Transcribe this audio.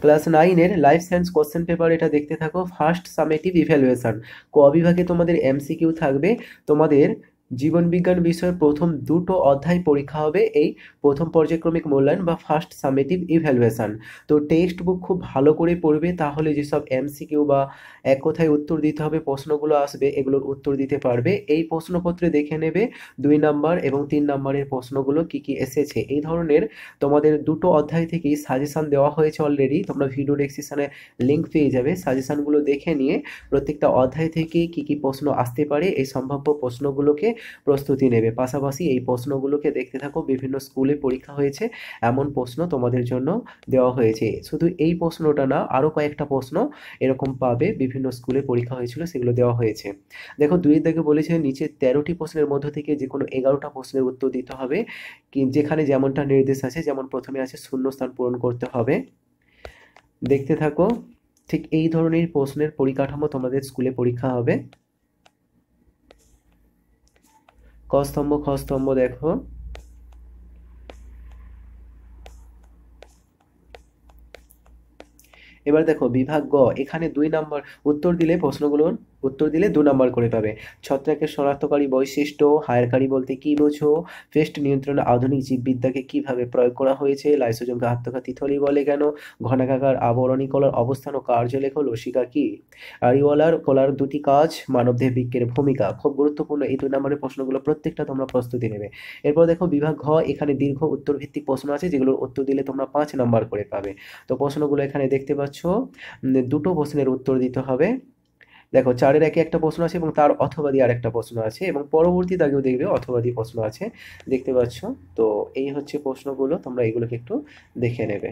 Class 9-এর life science question paper এটা দেখতে থাকো। ফার্স্ট সামেটিভ ইভ্যালুয়েশন, ক বিভাগে তোমাদের এমসিকিউ থাকবে। তোমাদের জীবনবিজ্ঞান বিষয়ের প্রথম দুটো অধ্যায় পরীক্ষা হবে এই প্রথম পর্যায়ক্রমিক মূল্যায়ন বা ফার্স্ট সামেটিভ ইভ্যালুয়েশন। তো টেক্সট বুক খুব ভালো করে পড়বে, তাহলে যেসব এমসিকিউ বা এক কথায় উত্তর দিতে হবে প্রশ্নগুলো আসবে, এগুলোর উত্তর দিতে পারবে। এই প্রশ্নপত্রে দেখে নেবে 2 নাম্বার এবং 3 নাম্বারের প্রশ্নগুলো কি কি এসেছে। এই ধরনের তোমাদের দুটো অধ্যায় থেকেই সাজেশান দেওয়া হয়েছে অলরেডি, তোমরা ভিডিও ডেসক্রিপশনে লিঙ্ক পেয়ে যাবে। সাজেশানগুলো দেখে নিয়ে প্রত্যেকটা অধ্যায় থেকে কি কি প্রশ্ন আসতে পারে এই সম্ভাব্য প্রশ্নগুলোকে প্রস্তুতি নেবে। পাশাপাশি এই প্রশ্নগুলোকে দেখতে থাকো, বিভিন্ন স্কুলে পরীক্ষা হয়েছে এমন প্রশ্ন তোমাদের জন্য দেওয়া হয়েছে। শুধু এই প্রশ্নটা না, আরও কয়েকটা প্রশ্ন এরকম পাবে, বিভিন্ন স্কুলে পরীক্ষা হয়েছিল সেগুলো দেওয়া হয়েছে। দেখো 2-এর দাগে বলেছে নিচে 13টি প্রশ্নের মধ্য থেকে যে কোনো 11টা প্রশ্নের উত্তর দিতে হবে, যেখানে যেমনটা নির্দেশ আছে, যেমন প্রথমে আছে শূন্যস্থান পূরণ করতে হবে। দেখতে থাকো, ঠিক এই ধরনের প্রশ্নের পরিকাঠামো তোমাদের স্কুলে পরীক্ষা হবে। ক স্তম্ভ খ স্তম্ভ দেখো, এবার দেখো বিভাগ গ, এখানে 2 নাম্বার উত্তর দিলে প্রশ্নগুলোর উত্তর দিলে 2 নাম্বার করে পাবে। ছত্রাকের শনাক্তকারী বৈশিষ্ট্য, হায়ারকারী বলতে কি বোঝো, পেস্ট নিয়ন্ত্রণে আধুনিক জীববিদ্যাকে কিভাবে প্রয়োগ করা হয়েছে, লাইসোজোমকে আত্মঘাতী থলি বলে কেন, ঘনাকাকার আবরণী কলার অবস্থান ও কার্য লেখো, লসিকা কি, আরিওলার কলার দুটি কাজ, মানবদেহ বৃক্কের ভূমিকা। খুব গুরুত্বপূর্ণ এই 2 নাম্বারের প্রশ্নগুলো প্রত্যেকটা তোমরা প্রস্তুতি নেবে। এরপর দেখো বিভাগ ঘ, এখানে দীর্ঘ উত্তর ভিত্তিক প্রশ্ন আছে যেগুলোর উত্তর দিলে তোমরা 5 নাম্বার করে পাবে। তো প্রশ্নগুলো এখানে দেখতে পাচ্ছ, দুটো প্রশ্নের উত্তর দিতে হবে। দেখো 4-এর একে একটা প্রশ্ন আছে এবং তার অথবা দিয়ে আরেকটা প্রশ্ন আছে, এবং পরবর্তী দাগেও দেখবে অথবা দিয়ে প্রশ্ন আছে, দেখতে পাচ্ছ। তো এই হচ্ছে প্রশ্নগুলো, তোমরা এগুলোকে একটু দেখে নেবে।